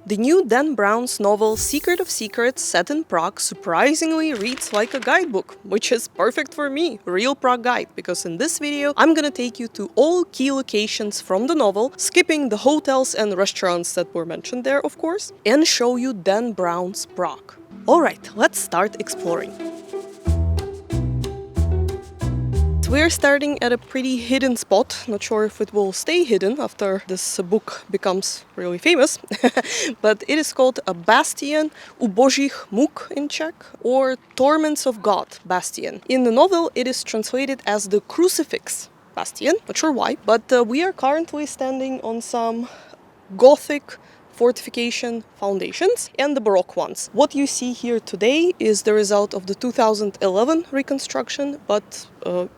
The new Dan Brown's novel Secret of Secrets, set in Prague, surprisingly reads like a guidebook, which is perfect for me, Real Prague Guide, because in this video I'm gonna take you to all key locations from the novel, skipping the hotels and restaurants that were mentioned there, of course, and show you Dan Brown's Prague. Alright, let's start exploring. We're starting at a pretty hidden spot. Not sure if it will stay hidden after this book becomes really famous, but it is called a Bastion Ubožích Muk in Czech, or Torments of God Bastion. In the novel, it is translated as the Crucifix Bastion, not sure why, but we are currently standing on some Gothic fortification foundations and the Baroque ones. What you see here today is the result of the 2011 reconstruction, but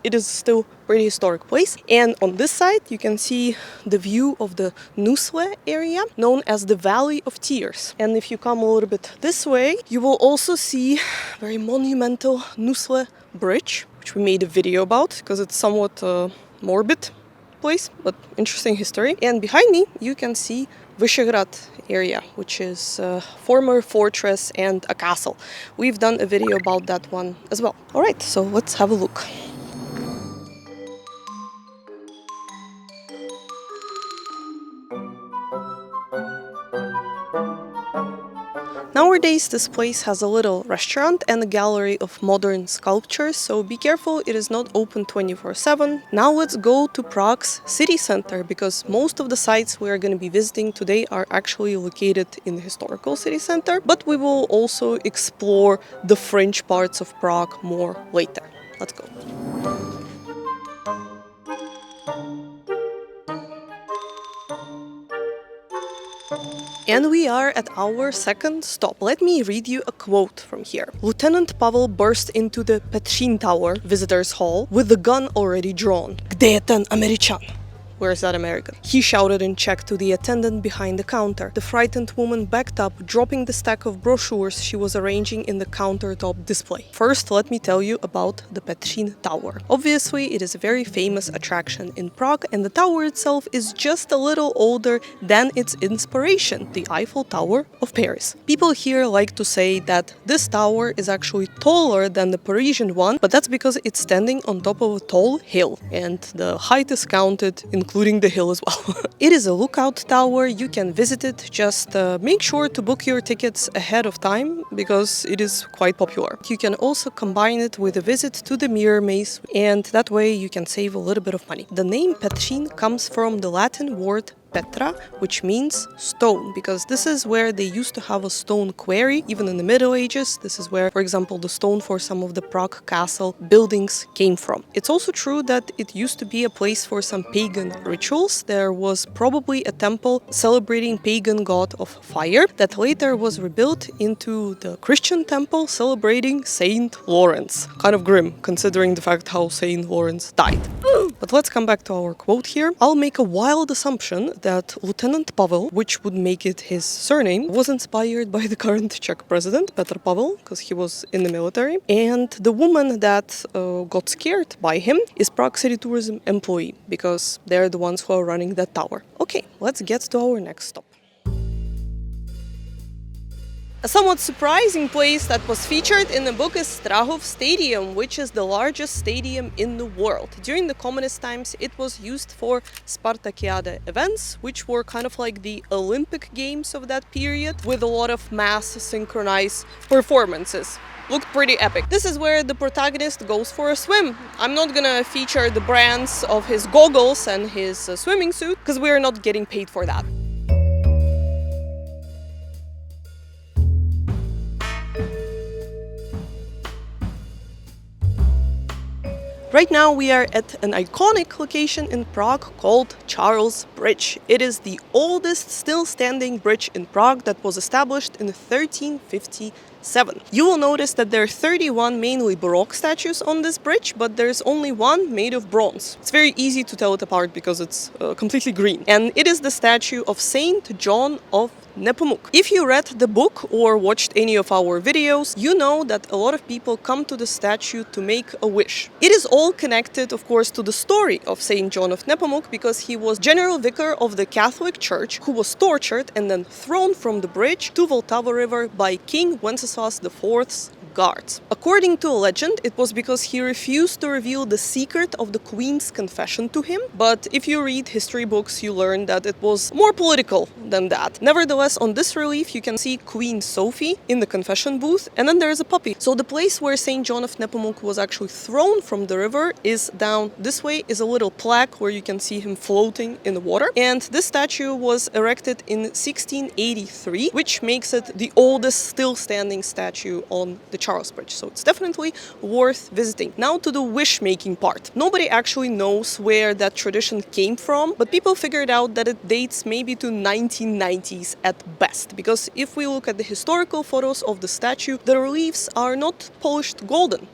it is still a pretty historic place. And on this side you can see the view of the Nusle area, known as the Valley of Tears. And if you come a little bit this way, you will also see very monumental Nusle Bridge, which we made a video about because it's somewhat morbid place, but interesting history. And behind me you can see Vyšehrad area, which is a former fortress and a castle. We've done a video about that one as well. Alright, so let's have a look. Nowadays, this place has a little restaurant and a gallery of modern sculptures, so be careful, it is not open 24/7. Now let's go to Prague's city center, because most of the sites we are going to be visiting today are actually located in the historical city center, but we will also explore the fringe parts of Prague more later. Let's go. And we are at our second stop. Let me read you a quote from here. Lieutenant Pavel burst into the Petřín Tower visitors hall with the gun already drawn. Kde je ten Američan? Where's that American? He shouted in Czech to the attendant behind the counter. The frightened woman backed up, dropping the stack of brochures she was arranging in the countertop display. First, let me tell you about the Petřín Tower. Obviously, it is a very famous attraction in Prague, and the tower itself is just a little older than its inspiration, the Eiffel Tower of Paris. People here like to say that this tower is actually taller than the Parisian one, but that's because it's standing on top of a tall hill, and the height is counted including the hill as well. It is a lookout tower, you can visit it, just make sure to book your tickets ahead of time because it is quite popular. You can also combine it with a visit to the mirror maze, and that way you can save a little bit of money. The name Petřín comes from the Latin word Petra, which means stone, because this is where they used to have a stone quarry, even in the Middle Ages. This is where, for example, the stone for some of the Prague castle buildings came from. It's also true that it used to be a place for some pagan rituals. There was probably a temple celebrating pagan god of fire that later was rebuilt into the Christian temple celebrating Saint Lawrence. Kind of grim, considering the fact how Saint Lawrence died. But let's come back to our quote here. I'll make a wild assumption that Lieutenant Pavel, which would make it his surname, was inspired by the current Czech president, Petr Pavel, because he was in the military. And the woman that got scared by him is Prague City Tourism employee, because they're the ones who are running that tower. Okay, let's get to our next stop. A somewhat surprising place that was featured in the book is Strahov Stadium, which is the largest stadium in the world. During the communist times, it was used for Spartakiada events, which were kind of like the Olympic Games of that period, with a lot of mass synchronized performances. Looked pretty epic. This is where the protagonist goes for a swim. I'm not gonna feature the brands of his goggles and his swimming suit, because we are not getting paid for that. Right now we are at an iconic location in Prague called Charles Bridge. It is the oldest still standing bridge in Prague that was established in 1357. You will notice that there are 31 mainly Baroque statues on this bridge, but there's only one made of bronze. It's very easy to tell it apart because it's completely green. And it is the statue of Saint John of Nepomuk. If you read the book or watched any of our videos, you know that a lot of people come to the statue to make a wish. It is all connected, of course, to the story of Saint John of Nepomuk, because he was general vicar of the Catholic Church who was tortured and then thrown from the bridge to Vltava River by King Wenceslas IV's guards. According to a legend, it was because he refused to reveal the secret of the Queen's confession to him. But if you read history books, you learn that it was more political than that. Nevertheless, on this relief, you can see Queen Sophie in the confession booth, and then there is a puppy. So the place where Saint John of Nepomuk was actually thrown from the river is down this way, is a little plaque where you can see him floating in the water. And this statue was erected in 1683, which makes it the oldest still standing statue on the Charles Bridge. So it's definitely worth visiting. Now to the wish-making part. Nobody actually knows where that tradition came from, but people figured out that it dates maybe to 1990s at best. Because if we look at the historical photos of the statue, the reliefs are not polished golden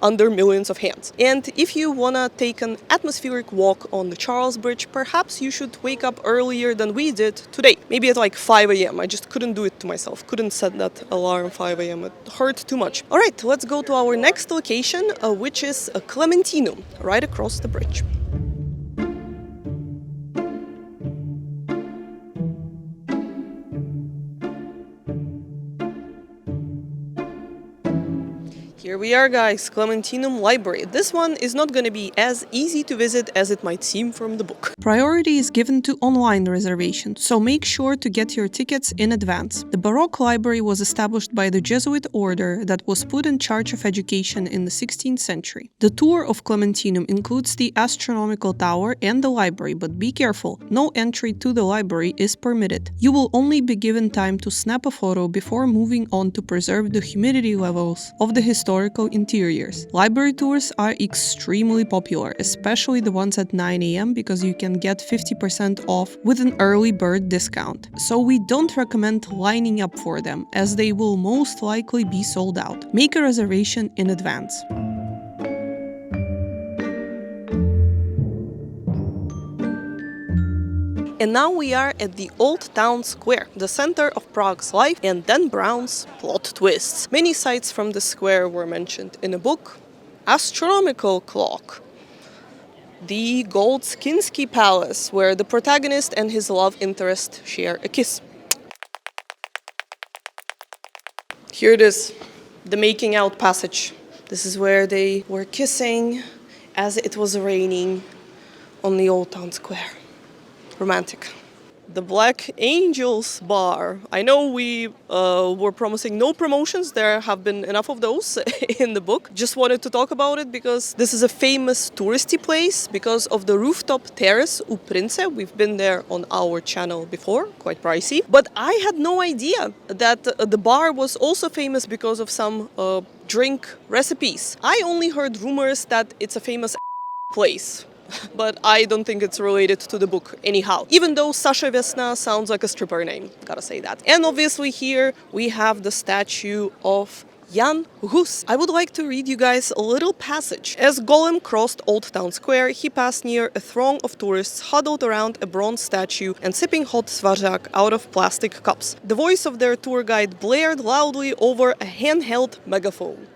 under millions of hands. And if you wanna take an atmospheric walk on the Charles Bridge, perhaps you should wake up earlier than we did today. Maybe at like 5 a.m. I just couldn't do it to myself. Couldn't set that alarm 5 a.m. It hurt too much. All right, let's go to our next location, which is Clementinum, right across the bridge. Here we are, guys, Clementinum Library. This one is not going to be as easy to visit as it might seem from the book. Priority is given to online reservations, so make sure to get your tickets in advance. The Baroque library was established by the Jesuit order that was put in charge of education in the 16th century. The tour of Clementinum includes the astronomical tower and the library, but be careful, no entry to the library is permitted. You will only be given time to snap a photo before moving on to preserve the humidity levels of the historical interiors. Library tours are extremely popular, especially the ones at 9 a.m. because you can get 50% off with an early bird discount. So we don't recommend lining up for them, as they will most likely be sold out. Make a reservation in advance. And now we are at the Old Town Square, the center of Prague's life, and Dan Brown's plot twists. Many sites from the square were mentioned in a book. Astronomical clock. The Goldskinsky Palace, where the protagonist and his love interest share a kiss. Here it is, the making out passage. This is where they were kissing as it was raining on the Old Town Square. Romantic. The Black Angels Bar. I know we were promising no promotions. There have been enough of those in the book. Just wanted to talk about it because this is a famous touristy place because of the rooftop terrace u Prince. We've been there on our channel before, quite pricey. But I had no idea that the bar was also famous because of some drink recipes. I only heard rumors that it's a famous place. But I don't think it's related to the book anyhow. Even though Sasha Vesna sounds like a stripper name, gotta say that. And obviously here we have the statue of Jan Hus. I would like to read you guys a little passage. As Golem crossed Old Town Square, he passed near a throng of tourists huddled around a bronze statue and sipping hot svarjak out of plastic cups. The voice of their tour guide blared loudly over a handheld megaphone.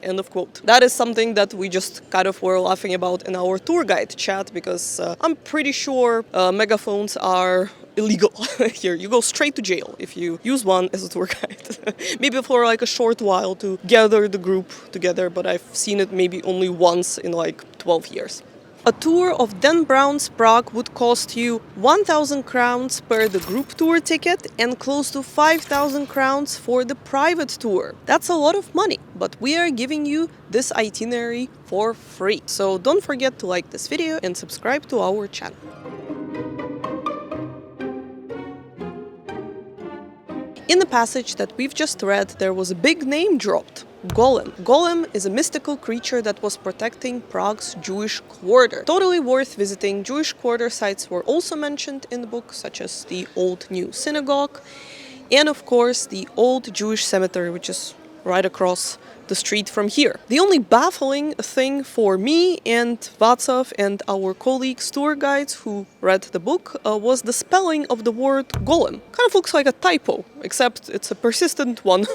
End of quote. That is something that we just kind of were laughing about in our tour guide chat because I'm pretty sure megaphones are illegal here. You go straight to jail if you use one as a tour guide. Maybe for like a short while to gather the group together, but I've seen it maybe only once in like 12 years. A tour of Dan Brown's Prague would cost you 1,000 crowns per the group tour ticket and close to 5,000 crowns for the private tour. That's a lot of money, but we are giving you this itinerary for free. So don't forget to like this video and subscribe to our channel. In the passage that we've just read, there was a big name dropped. Golem. Golem is a mystical creature that was protecting Prague's Jewish quarter. Totally worth visiting. Jewish quarter sites were also mentioned in the book, such as the Old New Synagogue, and of course the Old Jewish Cemetery, which is right across the street from here. The only baffling thing for me and Václav and our colleagues tour guides who read the book was the spelling of the word golem. Kind of looks like a typo, except it's a persistent one.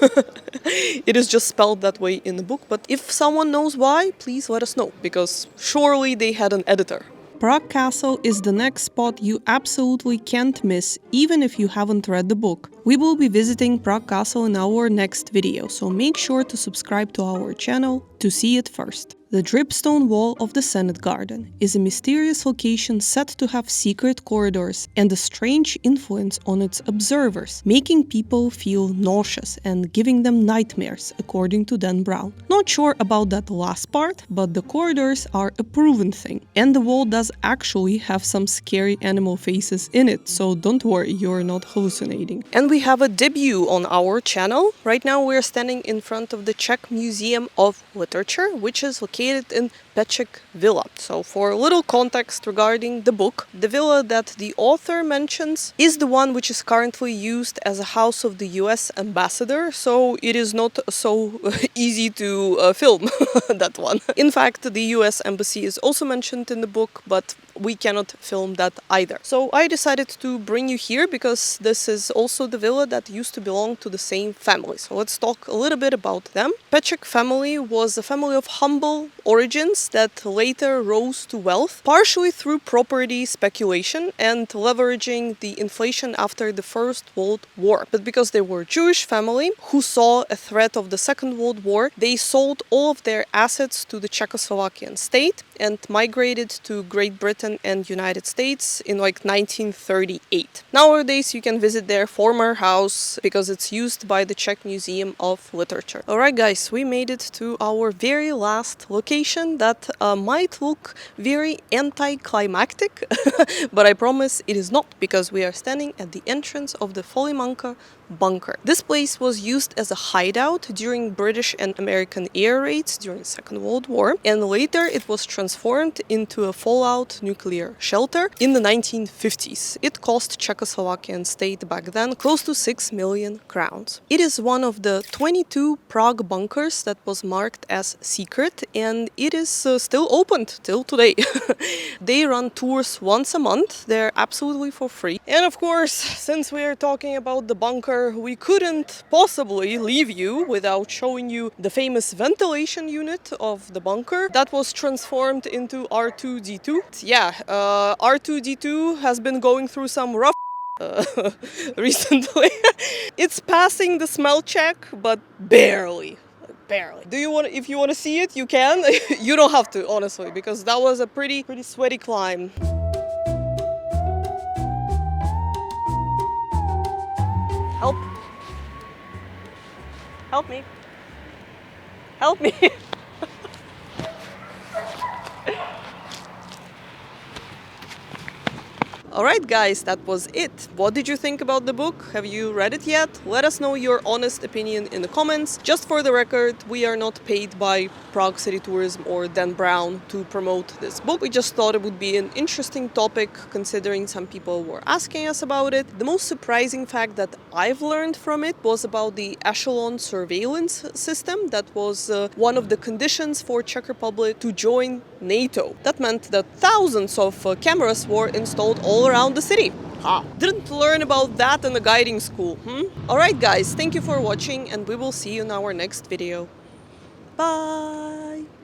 It is just spelled that way in the book, but if someone knows why, please let us know, because surely they had an editor. Prague Castle is the next spot you absolutely can't miss, even if you haven't read the book. We will be visiting Prague Castle in our next video, so make sure to subscribe to our channel to see it first. The dripstone wall of the Senate Garden is a mysterious location said to have secret corridors and a strange influence on its observers, making people feel nauseous and giving them nightmares, according to Dan Brown. Not sure about that last part, but the corridors are a proven thing, and the wall does actually have some scary animal faces in it, so don't worry, you're not hallucinating. And we have a debut on our channel. Right now we're standing in front of the Czech Museum of Literature, which is located in Peček Villa. So for a little context regarding the book, the villa that the author mentions is the one which is currently used as a house of the US ambassador, so it is not so easy to film that one. In fact, the US embassy is also mentioned in the book, but we cannot film that either. So I decided to bring you here because this is also the villa that used to belong to the same family. So let's talk a little bit about them. Peček family was a family of humble origins that later rose to wealth, partially through property speculation and leveraging the inflation after the First World War. But because they were a Jewish family who saw a threat of the Second World War, they sold all of their assets to the Czechoslovakian state and migrated to Great Britain and United States in like 1938. Nowadays you can visit their former house because it's used by the Czech Museum of Literature. Alright guys, we made it to our very last location that might look very anticlimactic, but I promise it is not, because we are standing at the entrance of the Folimanka bunker. This place was used as a hideout during British and American air raids during the Second World War, and later it was transformed into a fallout nuclear shelter in the 1950s. It cost Czechoslovakian state back then close to 6 million crowns. It is one of the 22 Prague bunkers that was marked as secret, and it is still open till today. They run tours once a month. They're absolutely for free. And of course, since we are talking about the bunker, we couldn't possibly leave you without showing you the famous ventilation unit of the bunker that was transformed into R2-D2. Yeah, R2-D2 has been going through some rough recently. It's passing the smell check, but barely. Barely. Do you want? If you want to see it, you can. You don't have to, honestly, because that was a pretty sweaty climb. Help! Help me! Help me! Alright guys, that was it. What did you think about the book? Have you read it yet? Let us know your honest opinion in the comments. Just for the record, we are not paid by Prague City Tourism or Dan Brown to promote this book. We just thought it would be an interesting topic, considering some people were asking us about it. The most surprising fact that I've learned from it was about the echelon surveillance system that was one of the conditions for Czech Republic to join NATO. That meant that thousands of cameras were installed all around the city. Didn't learn about that in the guiding school, Alright guys, thank you for watching, and we will see you in our next video. Bye!